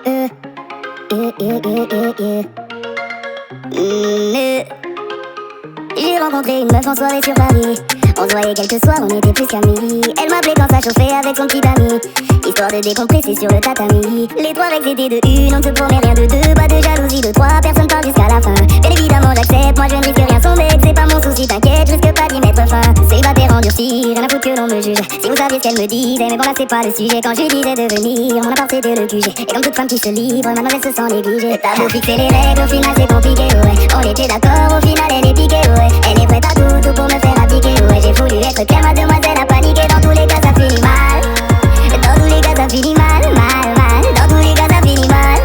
Euh, J'ai rencontré une meuf en soirée sur Paris. On se voyait quelques soirs, on était plus qu'amis. Elle m'appelait quand ça chauffait avec son petit ami, histoire de décompresser sur le tatami. Les trois règles étaient de une, on ne te promet rien de deux. Pas de jalousie de trois, personne parle jusqu'à la fin. Bien évidemment j'accepte, moi je ne risque rien, son mec c'est pas mon souci, t'inquiète, je risque pas d'y mettre fin. Célibataire endurci, rien à foutre que l'on me juge. Si vous saviez ce qu'elle me disait, mais bon là c'est pas le sujet. Quand je lui disais de venir, mon appart c'était le QG. Et comme toute femme qui se livre, mademoiselle se sent négligée. T'as beau fixer les règles, au final c'est compliqué, ouais. On était d'accord, au final elle est piquée, ouais. Elle est prête à tout pour me faire appliquer, ouais. J'ai voulu être claire, mademoiselle a paniqué. Dans tous les cas ça finit mal. Dans tous les cas ça finit mal, mal, mal. Dans tous les cas ça finit mal.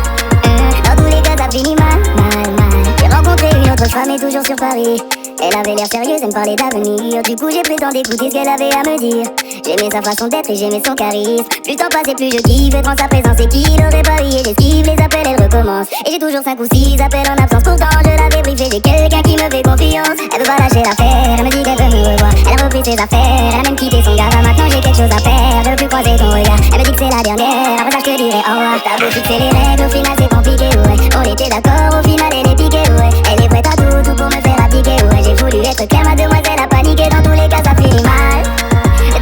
Dans tous les cas ça finit mal, mal, mal. J'ai rencontré une autre femme et toujours sur Paris. Elle avait l'air sérieuse, elle me parlait d'avenir. Du coup j'ai pris le temps d'écouter ce qu'elle avait à me dire. J'aimais sa façon d'être et j'aimais son charisme. Plus le temps passait, plus je kiffe être en sa présence. Et qui l'aurait parié, j'esquive les appels, elle recommence. Et j'ai toujours 5 ou 6 appels en absence. Pourtant je l'avais briefé, j'ai quelqu'un qui me fait confiance. Elle veut pas lâcher l'affaire, elle me dit qu'elle veut me revoir. Elle a repris ses affaires, elle a même quitté son gars. Maintenant j'ai quelque chose à faire, je veux plus croiser ton regard. Elle me dit que c'est la dernière, après ça je te dirai au revoir. T'as beau fixer les règles, au final c'est compliqué, ouais. On était d'accord, au final elle est piquée, ouais. Elle est prête à tout pour me faire appliquer, ouais. J'ai voulu être claire, mademoiselle a paniqué. Dans tous les cas ça finit mal.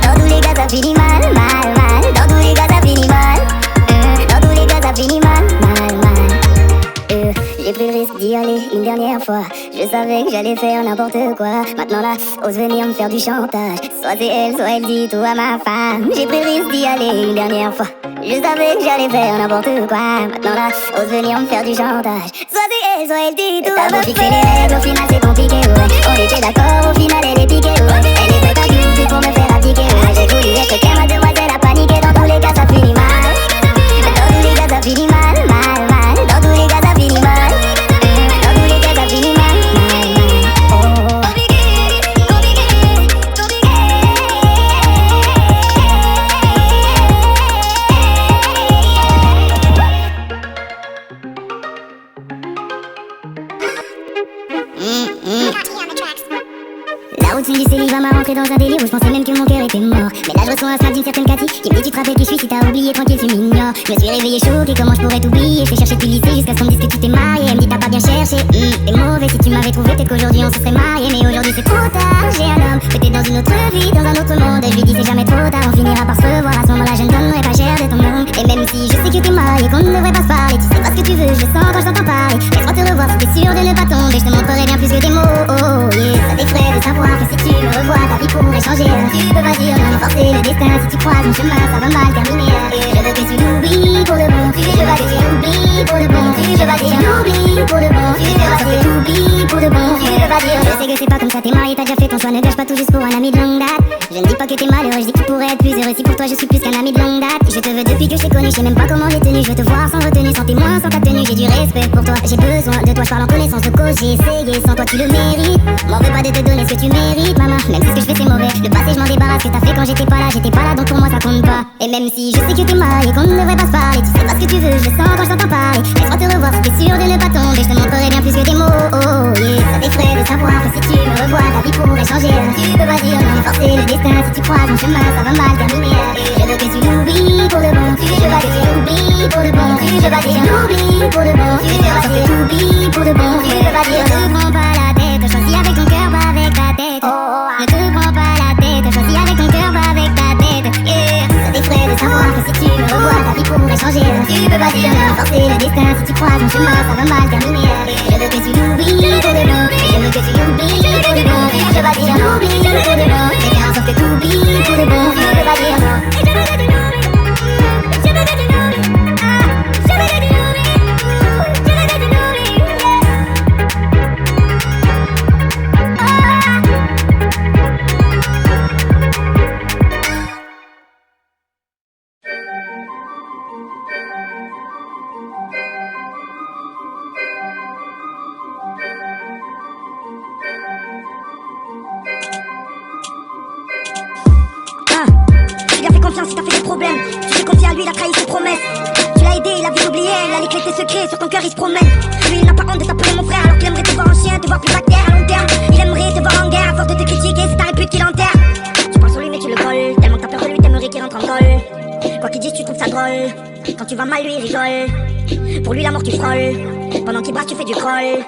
Dans tous les cas ça finit mal, mal, mal. Dans tous les cas ça finit mal. Dans tous les cas ça finit mal, mal, mal. J'ai pris le risque d'y aller une dernière fois. Je savais que j'allais faire n'importe quoi. Maintenant là, ose venir me faire du chantage. Soit c'est elle, soit elle dit tout à ma femme. J'ai pris le risque d'y aller une dernière fois. Je savais que j'allais faire n'importe quoi. Maintenant là, ose venir me faire du chantage. Soit c'est elle, soit elle dit tout à ma femme. T'as beau fixer les règles, au final c'est compliqué, ouais. On était d'accord, au final elle est piquée, ouais. Elle est prête à tout pour me faire appliquer, ouais. J'ai voulu être claire, mademoiselle a paniqué. Dans tous les cas ça finit mal. Dans tous les cas ça finit mal, mal, mal. Dans tous les cas ça finit mal. Dans tous les cas ça finit mal, mal, mal. La routine du célibat m'a rentré dans un délire où je pensais même que mon cœur était mort. Mais là je ressens un snap d'une certaine Cathy qui me dit tu te rappelles qui je suis, si t'as oublié tranquille tu m'ignores. Je me suis réveillé choqué, comment je pourrais t'oublier. Fais chercher depuis le lycée jusqu'à ce qu'on me dise que tu t'es marié. Elle me dit t'as pas bien cherché, t'es mauvais. Si tu m'avais trouvé peut-être qu'aujourd'hui on se serait marié. Mais aujourd'hui c'est trop tard, j'ai un homme, peut-être dans une autre vie, dans un autre monde. Et je lui dis c'est jamais trop tard, on finira par se revoir. À ce moment là je ne donnerai pas cher de ton nom. Et même si je sais que t'es marié, qu'on ne devrait pas se parler, tu sais pas ce que tu veux, je le sens quand je t'entends parler. Laisse-moi te revoir si t'es sûr de ne pas tomber. Je te montrerai bien plus que des mots, oh, yeah. Ça t'effraie de savoir que si tu me revois, ta vie pourrait changer. Tu peux pas dire non, forcer le destin. Si tu croises mon chemin, ça va mal terminer. Je veux que tu l'oublies pour de bon. Je veux pas que tu l'oublies pour de bon. Je veux pas que tu l'oublies pour de bon. Je veux pas que tu l'oublies pour de bon. Je veux pas dire. Je sais que c'est pas comme ça, t'es marié, t'as déjà fait ton choix. Ne gâche pas tout juste pour un ami de longue date. Je ne dis pas que t'es malheureux, je dis que tu pourrais être plus heureux. Si pour toi je suis plus qu'un ami de longue date. Je te veux depuis que je t'ai connu, je sais même pas comment j'ai tenu. Je veux te voir sans retenue, sans témoin, sans ta tenue. J'ai du respect pour toi, j'ai besoin de toi, je parle en connaissance de cause. J'ai essayé, sans toi tu le mérites. M'en veux pas de te donner ce que tu mérites, maman. Même si ce que je fais c'est mauvais, le passé je m'en débarrasse. Ce que t'as fait quand j'étais pas là, donc pour moi ça compte pas. Et même si je sais que t'es marié, qu'on ne devrait pas se parler, tu sais pas ce que tu veux, je le sens quand je t'entends parler. Laisse-moi te revoir si t'es sûr de ne pas tomber. Je te montrerai bien plus que des mots, oh yeah. Ça t'effraie de savoir que si tu me revois, ta vie pourrait changer. Tu peux pas dire non, forcer le destin. Si tu croises mon chemin, ça va mal terminer. Je veux que tu l'oublies pour de bon. Je veux pas que tu l'oublies pour de bon. Je veux pas que tu l'oublies pour de bon. Je veux pas que tu l'oublies pour de bon. Je veux pas dire ne te prends pas la tête, choisis avec ton cœur, pas avec ta tête. Ne te prends pas la tête, choisis avec ton cœur, pas avec ta tête. Yeah. Ça t'effraie de savoir que si tu me revois, ta vie pourrait changer. Tu peux pas dire non, forcer le destin. Si tu croises mon chemin, ça va mal terminer. Je veux que tu l'oublies pour de bon. Je veux que tu l'oublies pour de bon. Je veux pas dire l'oublie pour de bon. Mais faire en sorte que tu oublies pour de bon. Je veux pas dire non. Je veux que tu l'oublies. Je veux que tu l'oublies. Je veux que tu l'oublies. Je veux que tu l'oublies. Tu lui as fait confiance, il t'a fait des problèmes. Tu t'es confié à lui, il a trahi ses promesses. Tu l'as aidé, il a vite oublié. Il a les clés de tes secrets, sur ton cœur il se promène. Lui il n'a pas honte de t'appeler mon frère, alors qu'il aimerait te voir en chien, te voir plus bactère à long terme. Il aimerait te voir en guerre, à force de te critiquer, c'est ta répute qui l'enterre. Tu parles sur lui mais tu le voles, tellement que t'as peur de lui, t'aimerais qu'il rentre en col. Quoi qu'il dise, tu trouves ça drôle. Quand tu vas mal, lui, il rigole. Pour lui, la mort, tu frôles. Pendant qu'il brasse, tu fais du crawl.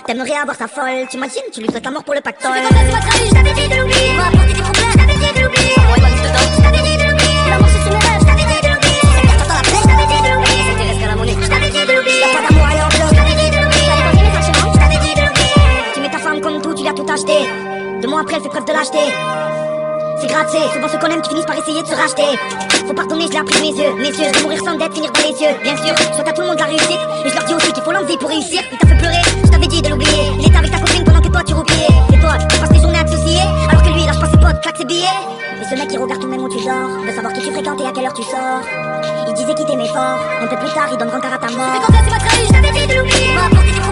T'aimerais avoir sa folle. T'imagines, tu lui souhaites la mort pour le pactole. C'est comme ça, tu m'as trahi, je t'avais dit de l'oublier. Va apporter des problèmes, je t'avais dit de l'oublier. Ouais, pas liste dedans. Je t'avais dit de l'oublier. L'amour, c'est une erreur, je t'avais dit de l'oublier. T'entends la plaie, je t'avais dit de l'oublier. Ça t'intéresse qu'à la monnaie. Je t'avais dit de l'oublier. Y'a pas d'amour ailleurs que je t'avais dit de l'oublier. Je t'avais dit de l'oublier. Tu mets ta femme comme tout, tu lui as tout acheté. 2 mois après, elle fait preuve de lâcheté. C'est gratte, souvent ceux qu'on aime qui finissent par essayer de se racheter. Faut pardonner, je l'ai appris de mes yeux. Je vais mourir sans dette, finir dans les yeux. Bien sûr, je souhaite à tout le monde la réussite. Et je leur dis aussi qu'il faut l'envie pour réussir. Il t'a fait pleurer, je t'avais dit de l'oublier. Il était avec ta copine pendant que toi tu roupillais. Et toi, tu passes tes journées à te soucier. Alors que lui, il lâche pas ses potes, claque ses billets. Et ce mec, il regarde tout de même où tu dors. De savoir qui tu fréquentes et à quelle heure tu sors. Il disait qu'il t'aimait fort. Un peu plus tard, il donne grand à ta mort. C'est comme ça, tu m'as trahi, je t'avais dit de l'oublier. Va apporter des